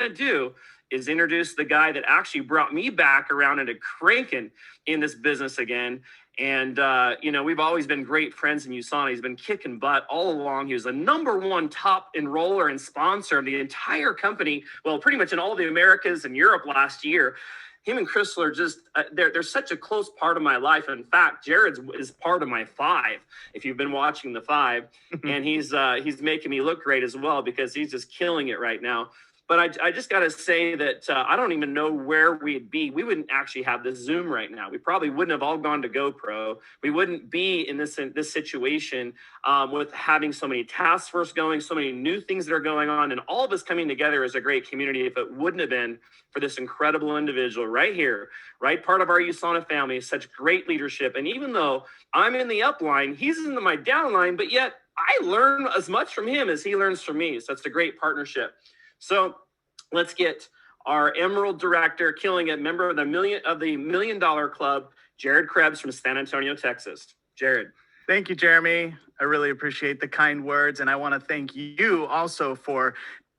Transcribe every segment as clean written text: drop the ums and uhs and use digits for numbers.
to do is introduce the guy that actually brought me back around into cranking in this business again. And, we've always been great friends in USANA. He's been kicking butt all along. He was the #1 top enroller and sponsor of the entire company. Well, pretty much in all the Americas and Europe last year. Him and Crystal are just, they're such a close part of my life. In fact, Jared is part of my 5, if you've been watching the 5. And he's making me look great as well because he's just killing it right now. But I just got to say that I don't even know where we'd be. We wouldn't actually have this Zoom right now. We probably wouldn't have all gone to GoPro. We wouldn't be in this situation with having so many task force going, so many new things that are going on, and all of us coming together as a great community if it wouldn't have been for this incredible individual right here, right part of our USANA family, such great leadership. And even though I'm in the upline, he's in my downline, but yet I learn as much from him as he learns from me. So it's a great partnership. So let's get our Emerald Director, killing it, member of the $1 Million Club, Jared Crebs from San Antonio, Texas. Jared. Thank you, Jeremy. I really appreciate the kind words. And I want to thank you also for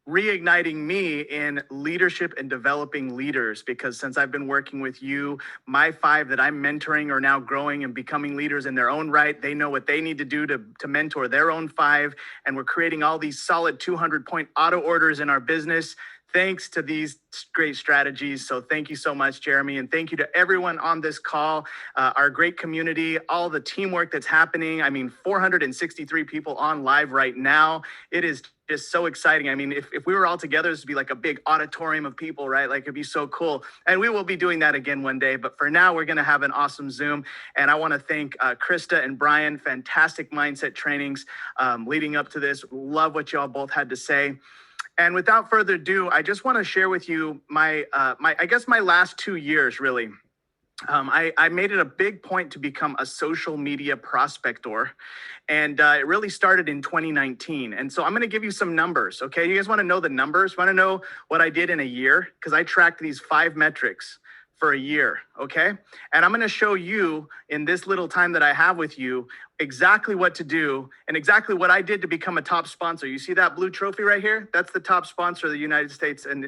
reigniting me in leadership and developing leaders, because since I've been working with you, my 5 that I'm mentoring are now growing and becoming leaders in their own right. They know what they need to do to mentor their own 5. And we're creating all these solid 200-point auto orders in our business, thanks to these great strategies. So thank you so much, Jeremy. And thank you to everyone on this call, our great community, all the teamwork that's happening. I mean, 463 people on live right now. It is just so exciting. I mean, if we were all together, this would be like a big auditorium of people, right? Like, it'd be so cool. And we will be doing that again one day. But for now, we're going to have an awesome Zoom. And I want to thank Krista and Brian. Fantastic mindset trainings leading up to this. Love what y'all both had to say. And without further ado, I just want to share with you my last 2 years, really. I made it a big point to become a social media prospector. And it really started in 2019. And so I'm going to give you some numbers, okay? You guys want to know the numbers? Want to know what I did in a year? Because I tracked these 5 metrics for a year, okay? And I'm going to show you in this little time that I have with you exactly what to do and exactly what I did to become a top sponsor. You see that blue trophy right here? That's the top sponsor of the United States and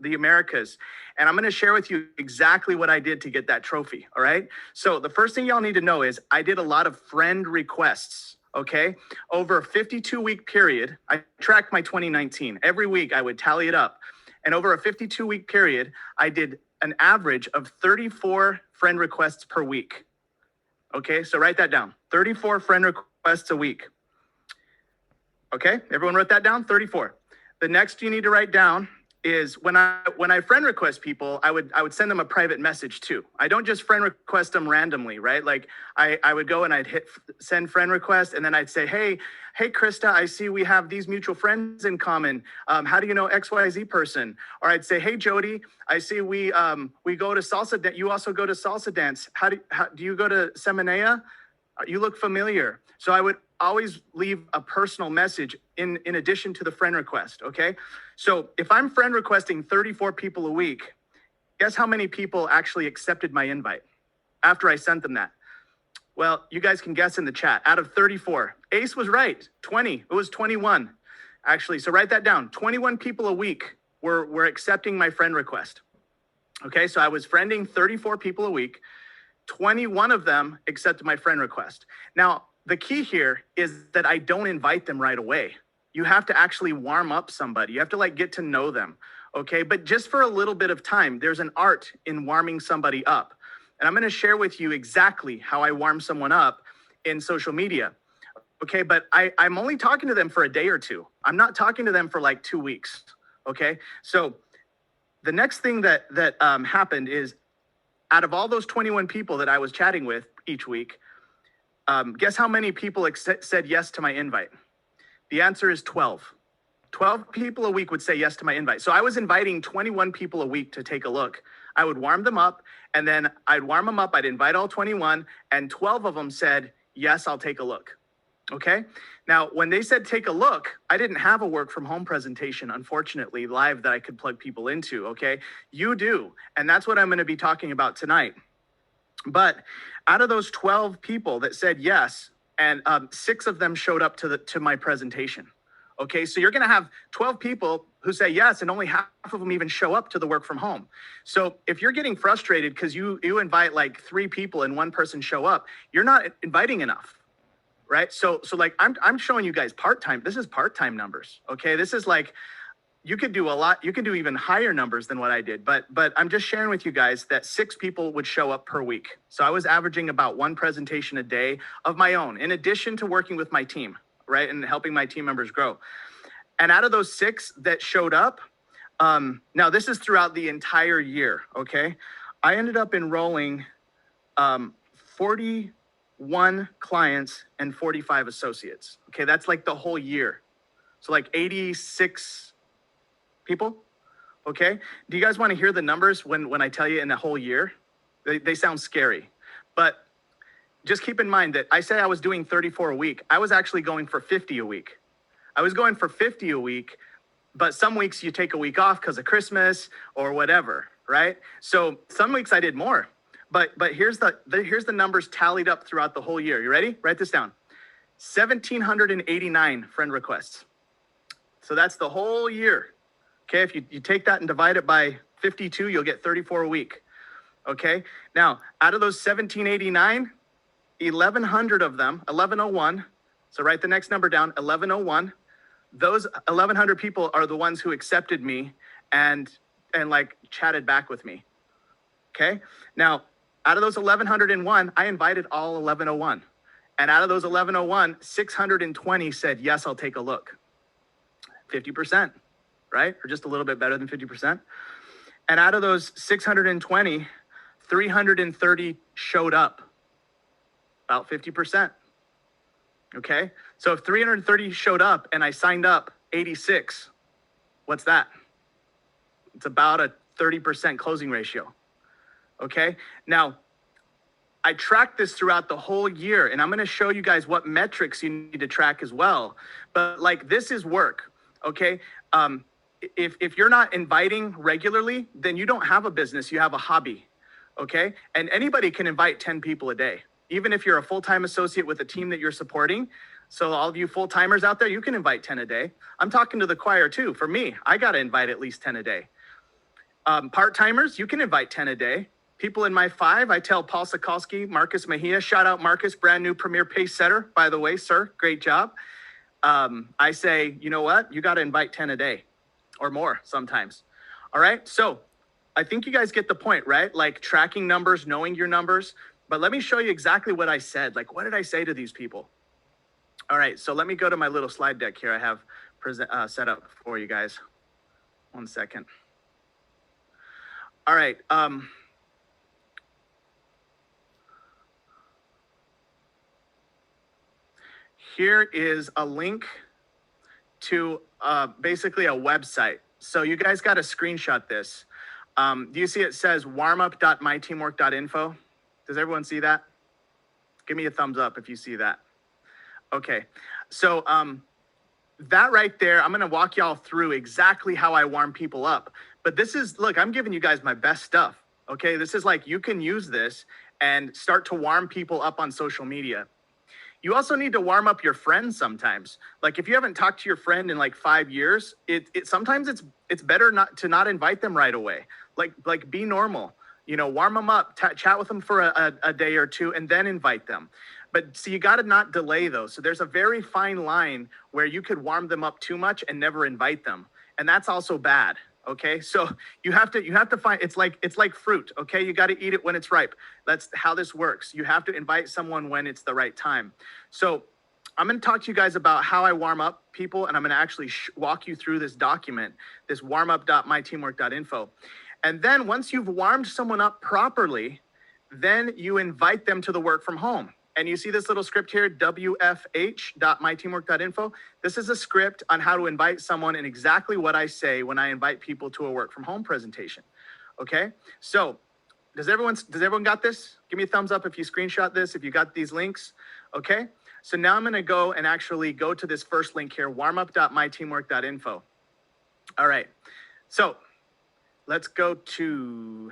the Americas. And I'm going to share with you exactly what I did to get that trophy, all right? So the first thing y'all need to know is I did a lot of friend requests, okay? Over a 52-week period, I tracked my 2019. Every week I would tally it up. And over a 52-week period, I did an average of 34 friend requests per week. Okay, so write that down. 34 friend requests a week. Okay, everyone wrote that down? 34. The next you need to write down is when I friend request people, I would send them a private message too. I don't just friend request them randomly, right? Like I would go and I'd hit send friend request, and then I'd say, hey Krista, I see we have these mutual friends in common. How do you know XYZ person? Or I'd say, hey Jody, I see we go to salsa dance. You also go to salsa dance. How do you go to Seminea? You look familiar. So I would always leave a personal message in addition to the friend request, okay? So if I'm friend requesting 34 people a week, guess how many people actually accepted my invite after I sent them that? Well, you guys can guess in the chat. Out of 34, Ace was right, 20. It was 21, actually. So write that down. 21 people a week were accepting my friend request. Okay, so I was friending 34 people a week. 21 of them accepted my friend request. Now, the key here is that I don't invite them right away. You have to actually warm up somebody. You have to get to know them, okay? But just for a little bit of time, there's an art in warming somebody up. And I'm gonna share with you exactly how I warm someone up in social media, okay? But I'm only talking to them for a day or two. I'm not talking to them for 2 weeks, okay? So the next thing that happened is, out of all those 21 people that I was chatting with each week, guess how many people said yes to my invite? The answer is 12. 12 people a week would say yes to my invite. So I was inviting 21 people a week to take a look. I would warm them up, and then I'd warm them up. I'd invite all 21, and 12 of them said, yes, I'll take a look. Okay? Now, when they said take a look, I didn't have a work from home presentation, unfortunately, live that I could plug people into, okay? You do, and that's what I'm going to be talking about tonight. But out of those 12 people that said yes, and 6 of them showed up to my presentation. Okay, so you're going to have 12 people who say yes, and only half of them even show up to the work from home. So if you're getting frustrated because you invite like 3 people and 1 person show up, you're not inviting enough, right? So like I'm showing you guys part-time. This is part-time numbers, okay? This is like, you could do a lot. You can do even higher numbers than what I did, but I'm just sharing with you guys that 6 people would show up per week. So I was averaging about 1 presentation a day of my own, in addition to working with my team, right, and helping my team members grow. And out of those 6 that showed up, now this is throughout the entire year, okay? I ended up enrolling 41 clients and 45 associates. Okay, that's like the whole year. So like 86 people. Okay, do you guys want to hear the numbers when I tell you in a whole year? They sound scary, but just keep in mind that I say I was doing 34 a week. I was actually going for 50 a week. I was going for 50 a week, but some weeks you take a week off because of Christmas or whatever, right? So some weeks I did more, but here's the numbers tallied up throughout the whole year. You ready? Write this down. 1,789 friend requests. So that's the whole year. Okay, if you take that and divide it by 52, you'll get 34 a week. Okay, now out of those 1,789, 1,100 of them, 1,101, so write the next number down, 1,101. Those 1,100 people are the ones who accepted me and like chatted back with me. Okay, now out of those 1,101, I invited all 1,101. And out of those 1,101, 620 said, yes, I'll take a look. 50%. Right? Or just a little bit better than 50%. And out of those 620, 330 showed up, about 50%. Okay? So if 330 showed up and I signed up 86, what's that? It's about a 30% closing ratio. Okay? Now, I tracked this throughout the whole year, and I'm going to show you guys what metrics you need to track as well. But like, this is work. Okay? If you're not inviting regularly, then you don't have a business, you have a hobby, okay? And anybody can invite 10 people a day, even if you're a full-time associate with a team that you're supporting. So all of you full-timers out there, you can invite 10 a day. I'm talking to the choir too. For me, I got to invite at least 10 a day. Part-timers, you can invite 10 a day. People in my 5, I tell Paul Sokolsky, Marcus Mejia, shout out Marcus, brand new premier pace setter, by the way, sir, great job. I say, you know what? You got to invite 10 a day. Or more sometimes. All right. So I think you guys get the point, right? Like tracking numbers, knowing your numbers. But let me show you exactly what I said. Like, what did I say to these people? All right. So let me go to my little slide deck here I have set up for you guys. 1 second. All right. Here is a link to basically a website. So you guys got to screenshot this. Do you see it says warmup.myteamwork.info? Does everyone see that? Give me a thumbs up if you see that. Okay. So that right there, I'm going to walk y'all through exactly how I warm people up. But this is, look, I'm giving you guys my best stuff. Okay. This is like, you can use this and start to warm people up on social media. You also need to warm up your friends sometimes. Like if you haven't talked to your friend in like 5 years, sometimes it's better not to invite them right away. Like be normal, you know, warm them up, chat with them for a day or two, and then invite them. But see, you got to not delay those. So there's a very fine line where you could warm them up too much and never invite them, and that's also bad. Okay, so you have to find, it's like fruit. Okay, you got to eat it when it's ripe. That's how this works. You have to invite someone when it's the right time. So I'm going to talk to you guys about how I warm up people, and I'm going to actually walk you through this document, this warmup.myteamwork.info. And then once you've warmed someone up properly, then you invite them to the work from home. And you see this little script here, wfh.myteamwork.info. This is a script on how to invite someone and exactly what I say when I invite people to a work from home presentation. Okay, so does everyone got this? Give me a thumbs up if you screenshot this, if you got these links. Okay, so now I'm going to go and actually go to this first link here, warmup.myteamwork.info. All right, so let's go to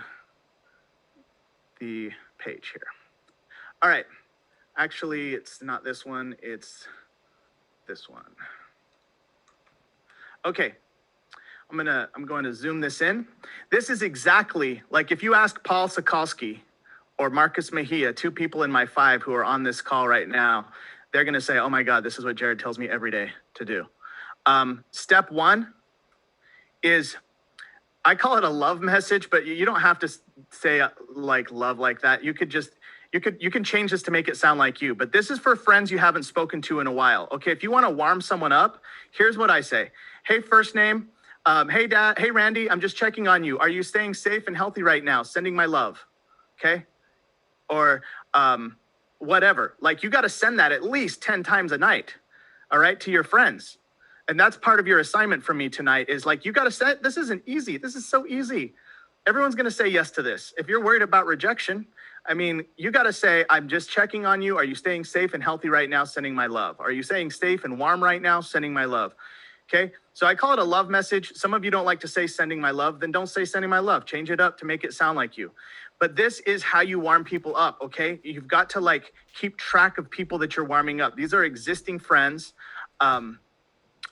the page here. All right. Actually, it's not this one, it's this one. Okay. I'm going to zoom this in. This is exactly like if you ask Paul Sokolsky or Marcus Mejia, two people in my 5 who are on this call right now, they're going to say, oh my God, this is what Jared tells me every day to do. Step 1 is, I call it a love message, but you don't have to say like love like that. You can change this to make it sound like you, but this is for friends you haven't spoken to in a while. Okay, if you want to warm someone up, here's what I say. Hey, first name. Hey, Dad. Hey, Randy. I'm just checking on you. Are you staying safe and healthy right now? Sending my love. Okay. Or whatever. Like, you got to send that at least 10 times a night. All right, to your friends. And that's part of your assignment from me tonight is like, you got to set, this isn't easy. This is so easy. Everyone's going to say yes to this. If you're worried about rejection, I mean, you got to say, I'm just checking on you. Are you staying safe and healthy right now? Sending my love. Are you staying safe and warm right now? Sending my love. Okay. So I call it a love message. Some of you don't like to say sending my love. Then don't say sending my love. Change it up to make it sound like you. But this is how you warm people up. Okay. You've got to like keep track of people that you're warming up. These are existing friends.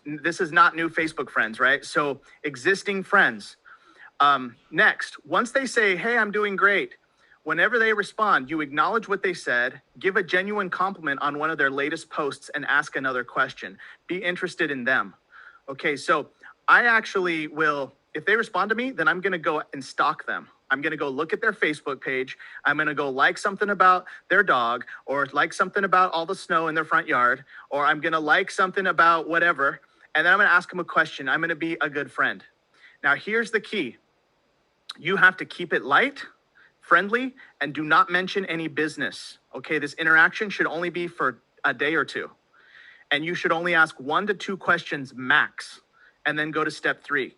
This is not new Facebook friends, right? So existing friends. Next, once they say, hey, I'm doing great, whenever they respond, you acknowledge what they said, give a genuine compliment on one of their latest posts, and ask another question. Be interested in them. Okay, so I actually will, if they respond to me, then I'm going to go and stalk them. I'm going to go look at their Facebook page. I'm going to go like something about their dog, or like something about all the snow in their front yard, or I'm going to like something about whatever. And then I'm going to ask them a question. I'm going to be a good friend. Now, here's the key. You have to keep it light, friendly, and do not mention any business. Okay, this interaction should only be for a day or two. And you should only ask 1 to 2 questions max, and then go to step 3.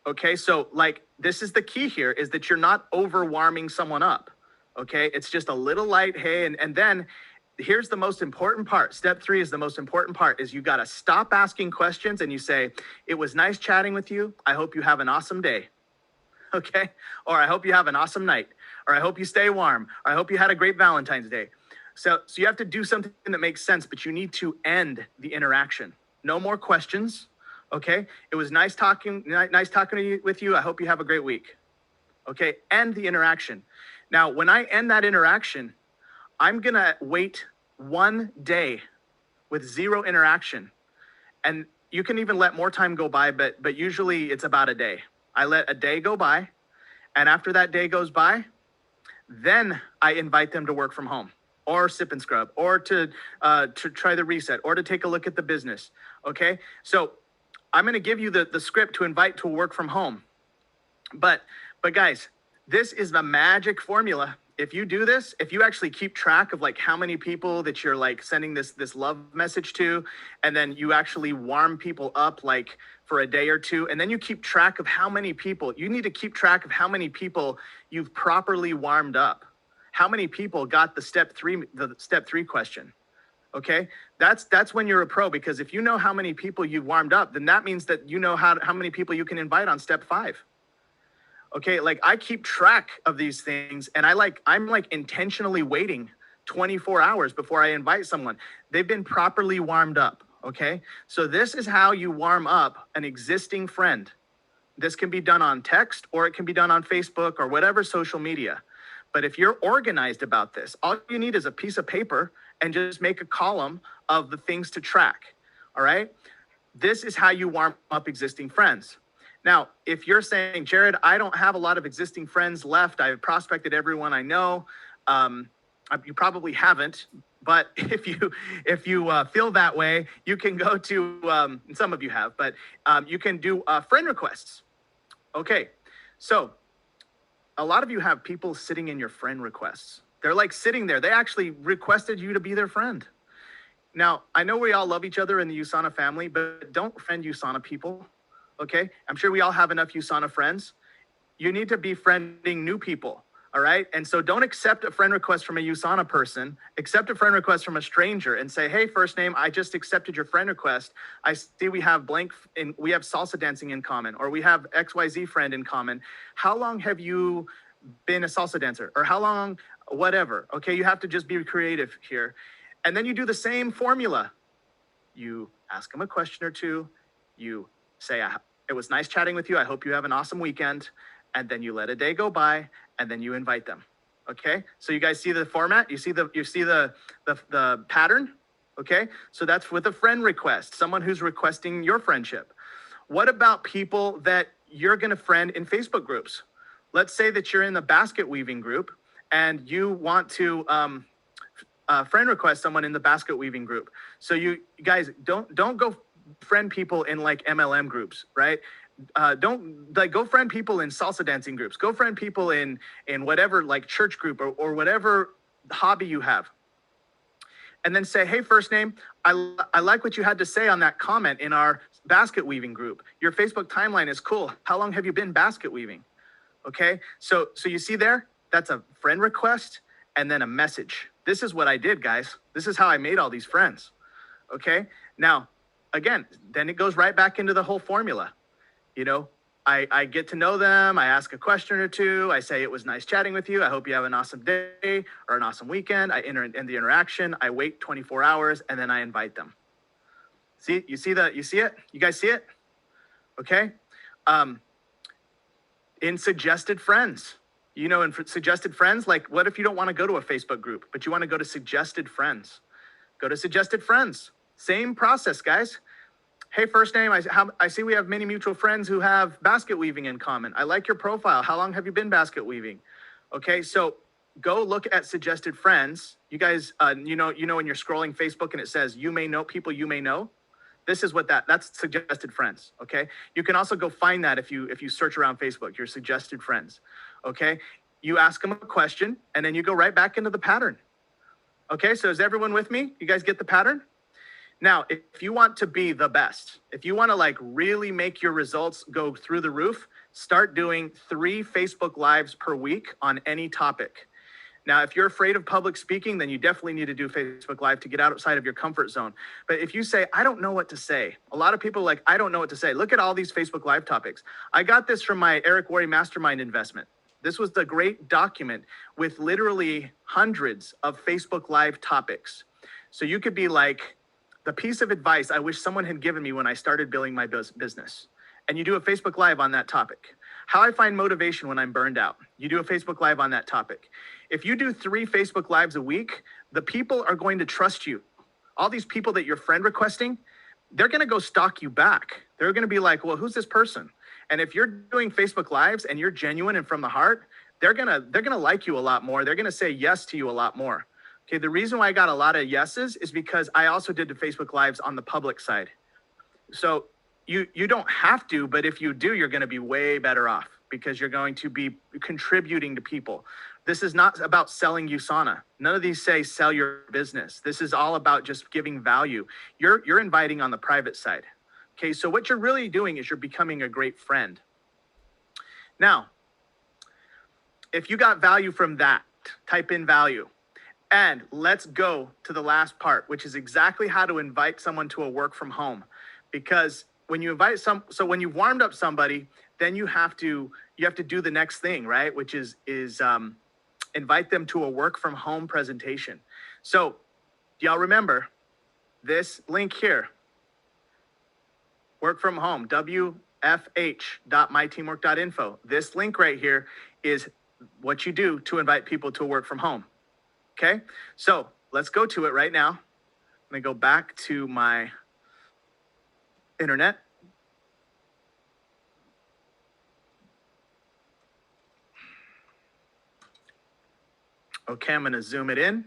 Okay, so like, this is the key here, is that you're not over warming someone up. Okay, it's just a little light, hey, and then here's the most important part. Step 3 is the most important part, is you got to stop asking questions and you say, it was nice chatting with you. I hope you have an awesome day. Okay. Or I hope you have an awesome night, or I hope you stay warm, or I hope you had a great Valentine's Day. So you have to do something that makes sense, but you need to end the interaction. No more questions. Okay. It was nice talking with you. I hope you have a great week. Okay. End the interaction. Now, when I end that interaction, I'm going to wait 1 day with 0 interaction. And you can even let more time go by, but usually it's about a day. I let a day go by. And after that day goes by, then I invite them to work from home, or sip and scrub, or to try the reset, or to take a look at the business. Okay. So I'm going to give you the script to invite to work from home. But guys, this is the magic formula. If you do this, if you actually keep track of like how many people that you're like sending this love message to, and then you actually warm people up like for a day or two, and then you keep track of how many people, you need to keep track of how many people you've properly warmed up. How many people got the step 3 question. Okay, that's when you're a pro, because if you know how many people you've warmed up, then that means that you know how many people you can invite on step 5. Okay, like I keep track of these things, and I'm intentionally waiting 24 hours before I invite someone. They've been properly warmed up. Okay, so this is how you warm up an existing friend. This can be done on text, or it can be done on Facebook, or whatever social media. But if you're organized about this, all you need is a piece of paper and just make a column of the things to track. All right, this is how you warm up existing friends. Now, if you're saying, Jared, I don't have a lot of existing friends left, I've prospected everyone I know, you probably haven't. But if you feel that way, you can go to, some of you have, but you can do friend requests. Okay, so a lot of you have people sitting in your friend requests. They're like sitting there. They actually requested you to be their friend. Now, I know we all love each other in the USANA family, but don't friend USANA people. Okay, I'm sure we all have enough USANA friends. You need to be friending new people. All right. And so don't accept a friend request from a USANA person. Accept a friend request from a stranger and say, hey, first name, I just accepted your friend request. I see we have we have salsa dancing in common, or we have XYZ friend in common. How long have you been a salsa dancer? Or how long, whatever. Okay, you have to just be creative here. And then you do the same formula. You ask them a question or two. You say, it was nice chatting with you. I hope you have an awesome weekend. And then you let a day go by, and then you invite them. Okay, so you guys see the format? You see the pattern? Okay, so that's with a friend request, someone who's requesting your friendship. What about people that you're going to friend in Facebook groups? Let's say that you're in the basket weaving group and you want to friend request someone in the basket weaving group. So you guys don't go friend people in like MLM groups, right? Don't like go friend people in salsa dancing groups. Go friend people in whatever like church group or whatever hobby you have. And then say, hey, first name, I like what you had to say on that comment in our basket weaving group. Your Facebook timeline is cool. How long have you been basket weaving? Okay, so you see there, that's a friend request and then a message. This is what I did, guys. This is how I made all these friends. Okay, now, again, then it goes right back into the whole formula. You know, I get to know them. I ask a question or two. I say, it was nice chatting with you. I hope you have an awesome day or an awesome weekend. I enter in the interaction. I wait 24 hours and then I invite them. See, you see it? You guys see it? Okay. In suggested friends, you know, in suggested friends, like what if you don't want to go to a Facebook group, but you want to go to suggested friends? Go to suggested friends. Same process, guys. Hey, first name, I see we have many mutual friends who have basket weaving in common. I like your profile. How long have you been basket weaving? Okay, so go look at suggested friends. You guys, you know when you're scrolling Facebook and it says you may know people you may know. This is what that's suggested friends. Okay, you can also go find that if you search around Facebook, your suggested friends. Okay, you ask them a question and then you go right back into the pattern. Okay, so is everyone with me? You guys get the pattern? Now, if you want to be the best, if you want to like really make your results go through the roof, start doing 3 Facebook Lives per week on any topic. Now, if you're afraid of public speaking, then you definitely need to do Facebook Live to get outside of your comfort zone. But if you say, I don't know what to say, a lot of people are like, I don't know what to say. Look at all these Facebook Live topics. I got this from my Eric Worre Mastermind investment. This was the great document with literally hundreds of Facebook Live topics. So you could be like, the piece of advice I wish someone had given me when I started building my business. And you do a Facebook Live on that topic. How I find motivation when I'm burned out. You do a Facebook Live on that topic. If you do 3 Facebook Lives a week, the people are going to trust you. All these people that you're friend requesting, they're going to go stalk you back. They're going to be like, well, who's this person? And if you're doing Facebook Lives and you're genuine and from the heart, they're going to like you a lot more. They're going to say yes to you a lot more. Okay, the reason why I got a lot of yeses is because I also did the Facebook Lives on the public side. So you don't have to, but if you do, you're going to be way better off because you're going to be contributing to people. This is not about selling USANA. None of these say sell your business. This is all about just giving value. You're inviting on the private side. Okay, so what you're really doing is you're becoming a great friend. Now, if you got value from that, type in value. And let's go to the last part, which is exactly how to invite someone to a work from home. Because when you invite when you've warmed up somebody, then you have to do the next thing, right? Which is invite them to a work from home presentation. So do y'all remember this link here? Work from home, wfh.myteamwork.info. This link right here is what you do to invite people to a work from home. Okay, so let's go to it right now. I'm gonna go back to my internet. Okay, I'm gonna zoom it in.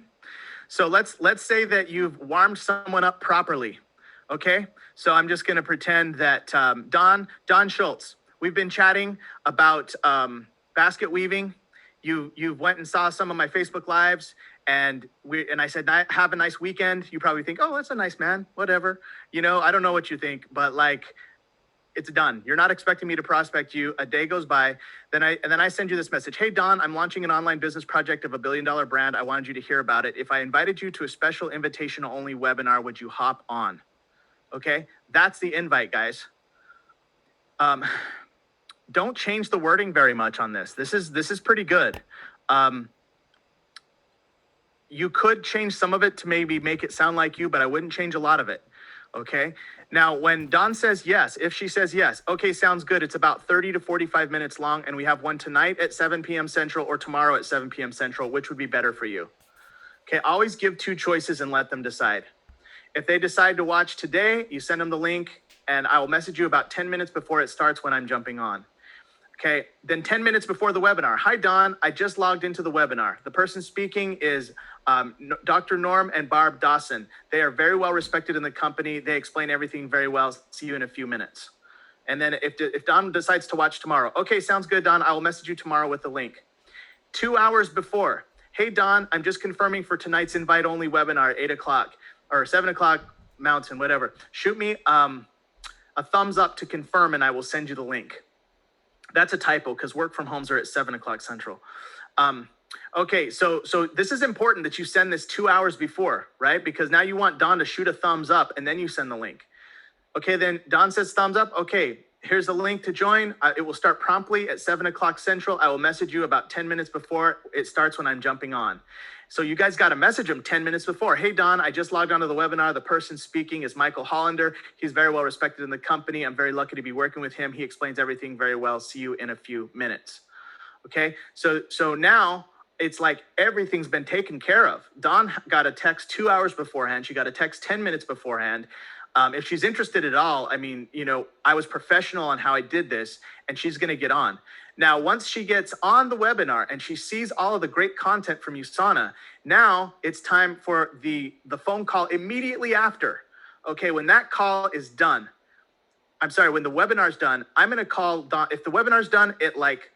So let's say that you've warmed someone up properly. Okay, so I'm just gonna pretend that Don Schultz, we've been chatting about basket weaving. You went and saw some of my Facebook Lives, and I said, have a nice weekend. You probably think, oh, that's a nice man, whatever. You know, I don't know what you think, but like, it's done. You're not expecting me to prospect you. A day goes by, then I send you this message. Hey, Don, I'm launching an online business project of $1 billion brand. I wanted you to hear about it. If I invited you to a special invitation only webinar, would you hop on? Okay, that's the invite, guys. Don't change the wording very much on this. This is pretty good. You could change some of it to maybe make it sound like you, but I wouldn't change a lot of it. Okay. Now, when Dawn says yes, if she says yes, okay, sounds good. It's about 30 to 45 minutes long, and we have one tonight at 7 p.m. Central or tomorrow at 7 p.m. Central. Which would be better for you? Okay, always give two choices and let them decide. If they decide to watch today, you send them the link, and I will message you about 10 minutes before it starts when I'm jumping on. Okay, then 10 minutes before the webinar. Hi, Don. I just logged into the webinar. The person speaking is Dr. Norm and Barb Dawson. They are very well respected in the company. They explain everything very well. See you in a few minutes. And then if Don decides to watch tomorrow, okay, sounds good, Don. I will message you tomorrow with the link. 2 hours before, hey, Don, I'm just confirming for tonight's invite-only webinar at 8 o'clock or 7 o'clock Mountain, whatever. Shoot me a thumbs up to confirm, and I will send you the link. That's a typo because work from homes are at 7 o'clock Central. Okay, so this is important that you send this 2 hours before, right? Because now you want Don to shoot a thumbs up and then you send the link. Okay, then Don says thumbs up. Okay, here's the link to join. It will start promptly at 7 o'clock Central. I will message you about 10 minutes before it starts when I'm jumping on. So you guys got to message him 10 minutes before. Hey, Don, I just logged onto the webinar. The person speaking is Michael Hollander. He's very well respected in the company. I'm very lucky to be working with him. He explains everything very well. See you in a few minutes. Okay, so now it's like everything's been taken care of. Dawn got a text 2 hours beforehand. She got a text 10 minutes beforehand. If she's interested at all, I mean, you know, I was professional on how I did this, and she's going to get on. Now, once she gets on the webinar and she sees all of the great content from USANA, now it's time for the phone call immediately after. Okay, when that call is done, when the webinar's done, I'm going to call Dawn. If the webinar's done at like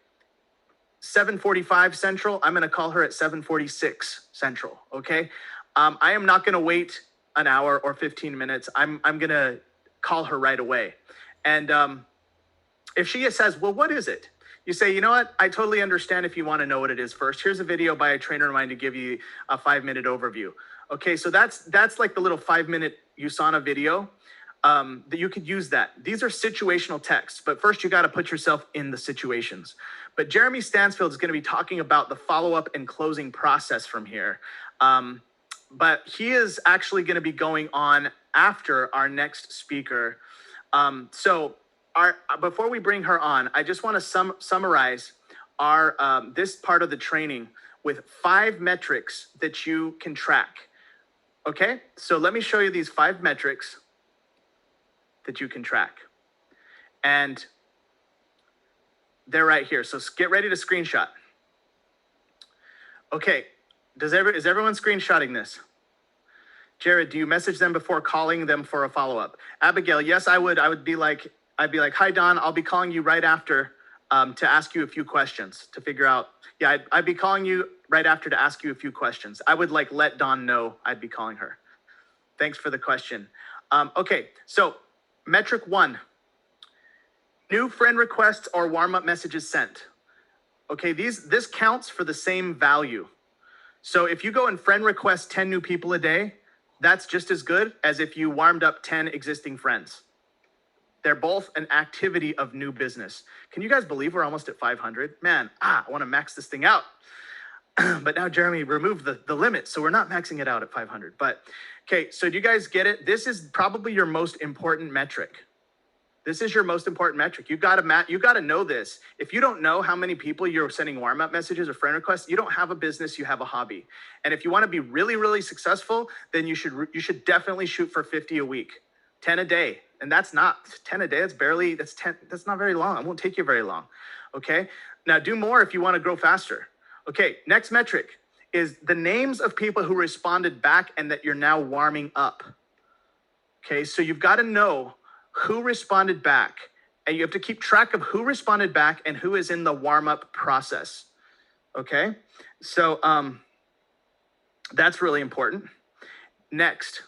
7:45 Central, I'm going to call her at 7:46 Central. Okay, I am not going to wait an hour or 15 minutes. I'm going to call her right away. And if she says, well, what is it? You say, you know what? I totally understand if you want to know what it is first. Here's a video by a trainer of mine to give you a 5-minute overview. Okay, so that's like the little 5-minute USANA video that you could use that. These are situational texts, but first you got to put yourself in the situations. But Jeremy Stansfield is going to be talking about the follow-up and closing process from here. But he is actually going to be going on after our next speaker. Before we bring her on, I just want to summarize our this part of the training with 5 metrics that you can track. Okay, so let me show you these 5 metrics that you can track, and they're right here. So get ready to screenshot. Okay, is everyone screenshotting this? Jared, do you message them before calling them for a follow-up? Abigail, yes, I would. I'd be like, hi, Don, I'll be calling you right after to ask you a few questions to figure out. Yeah, I'd be calling you right after to ask you a few questions. I would like let Don know I'd be calling her. Thanks for the question. Okay, so metric 1, new friend requests or warm-up messages sent. Okay, this counts for the same value. So if you go and friend request 10 new people a day, that's just as good as if you warmed up 10 existing friends. They're both an activity of new business. Can you guys believe we're almost at 500? Man, I want to max this thing out. But now Jeremy removed the limit, so we're not maxing it out at 500. But okay, so do you guys get it? This is probably your most important metric. This is your most important metric. You got to know this. If you don't know how many people you're sending warm-up messages or friend requests, you don't have a business, you have a hobby. And if you want to be really, really successful, then you should definitely shoot for 50 a week, 10 a day. And that's not 10 a day. That's not very long. It won't take you very long. Okay. Now do more if you want to grow faster. Okay. Next metric is the names of people who responded back and that you're now warming up. Okay. So you've got to know who responded back, and you have to keep track of who responded back and who is in the warm-up process. Okay. So that's really important. Next.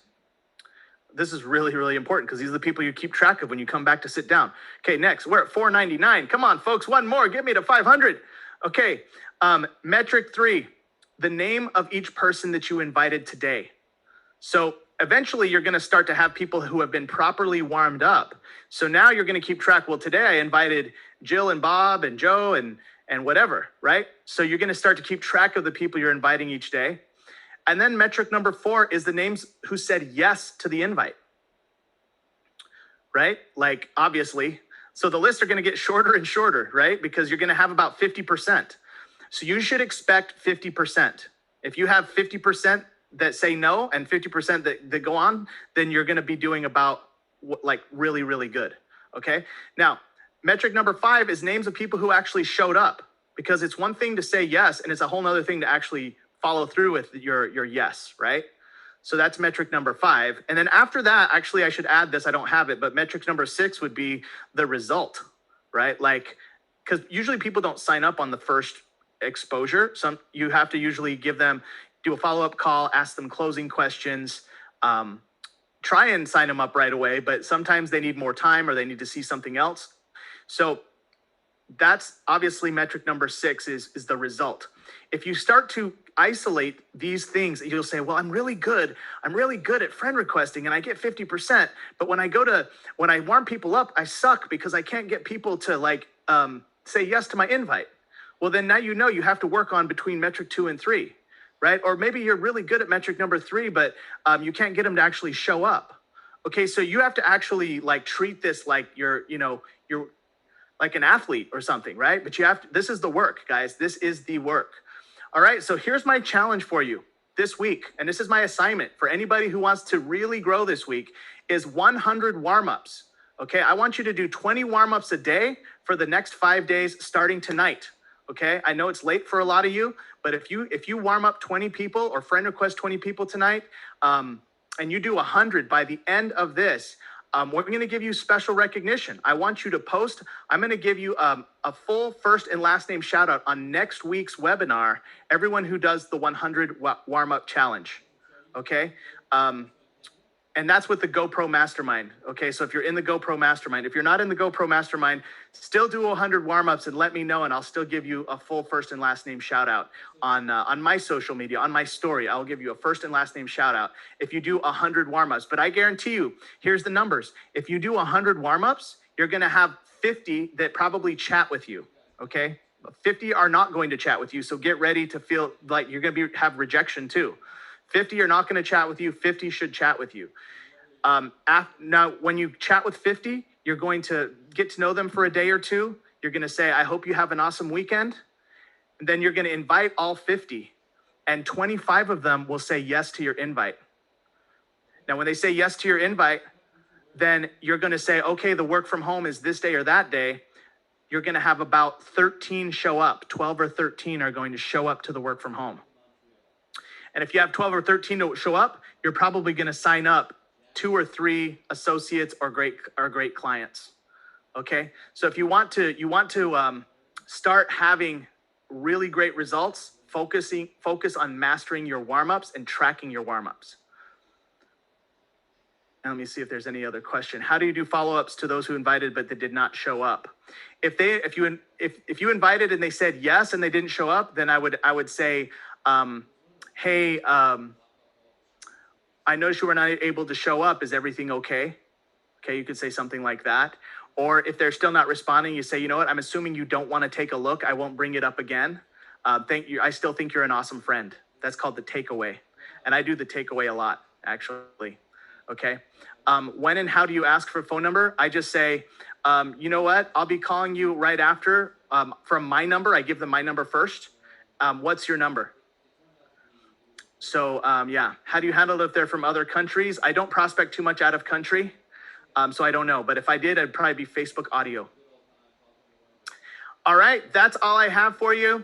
This is really, really important because these are the people you keep track of when you come back to sit down. Okay, next, we're at 499. Come on, folks, one more, get me to 500. Okay, metric 3, the name of each person that you invited today. So eventually you're gonna start to have people who have been properly warmed up. So now you're gonna keep track, well, today I invited Jill and Bob and Joe and whatever, right? So you're gonna start to keep track of the people you're inviting each day. And then metric number 4 is the names who said yes to the invite. right? Like, obviously. So the lists are going to get shorter and shorter, right? Because you're going to have about 50%. So you should expect 50%. If you have 50% that say no and 50% that go on, then you're going to be doing about like really, really good. Okay. Now, metric number 5 is names of people who actually showed up, because it's one thing to say yes, and it's a whole nother thing to actually follow through with your yes, right? So that's metric number 5. And then after that, actually, I should add this, I don't have it, but metric number 6 would be the result, right? Like, because usually people don't sign up on the first exposure. You have to usually do a follow-up call, ask them closing questions, try and sign them up right away, but sometimes they need more time or they need to see something else. So that's obviously metric number 6 is the result. If you start to isolate these things, you'll say, well, I'm really good at friend requesting and I get 50%. But when I warm people up, I suck because I can't get people to say yes to my invite. Well, then now you have to work on between metric 2 and 3, right? Or maybe you're really good at metric number 3, but you can't get them to actually show up. Okay, so you have to actually treat this like you're like an athlete or something, right? But this is the work, guys. This is the work. All right, so here's my challenge for you this week, and this is my assignment for anybody who wants to really grow this week, is 100 warm-ups. Okay, I want you to do 20 warm-ups a day for the next 5 days starting tonight. Okay, I know it's late for a lot of you, but if you warm up 20 people or friend request 20 people tonight, and you do 100 by the end of this, we're going to give you special recognition. I want you to post. I'm going to give you a full first and last name shout out on next week's webinar. Everyone who does the 100 warm up challenge. Okay. And that's with the GoPro Mastermind. Okay, so if you're in the GoPro Mastermind, if you're not in the GoPro Mastermind, still do 100 warm-ups and let me know, and I'll still give you a full first and last name shout out on my social media, on my story. I'll give you a first and last name shout out if you do 100 warm-ups. But I guarantee you, here's the numbers. If you do 100 warm-ups, you're gonna have 50 that probably chat with you, okay? 50 are not going to chat with you, so get ready to feel like you're gonna have rejection too. 50 are not going to chat with you. 50 should chat with you. Now, when you chat with 50, you're going to get to know them for a day or two. You're going to say, I hope you have an awesome weekend. And then you're going to invite all 50. And 25 of them will say yes to your invite. Now, when they say yes to your invite, then you're going to say, okay, the work from home is this day or that day. You're going to have about 13 show up. 12 or 13 are going to show up to the work from home. And if you have 12 or 13 to show up, you're probably going to sign up 2 or 3 associates or great clients. Okay. So if you want to start having really great results, focus on mastering your warm-ups and tracking your warm-ups. And let me see if there's any other question. How do you do follow-ups to those who invited but they did not show up? If you invited and they said yes and they didn't show up, then I would say, hey, I noticed you were not able to show up. Is everything okay? Okay, you could say something like that. Or if they're still not responding, you say, you know what? I'm assuming you don't want to take a look. I won't bring it up again. Thank you. I still think you're an awesome friend. That's called the takeaway. And I do the takeaway a lot, actually. Okay. When and how do you ask for a phone number? I just say, you know what? I'll be calling you right after from my number. I give them my number first. What's your number? So yeah, how do you handle it if they're from other countries? I don't prospect too much out of country, so I don't know. But if I did, I'd probably be Facebook audio. All right, that's all I have for you.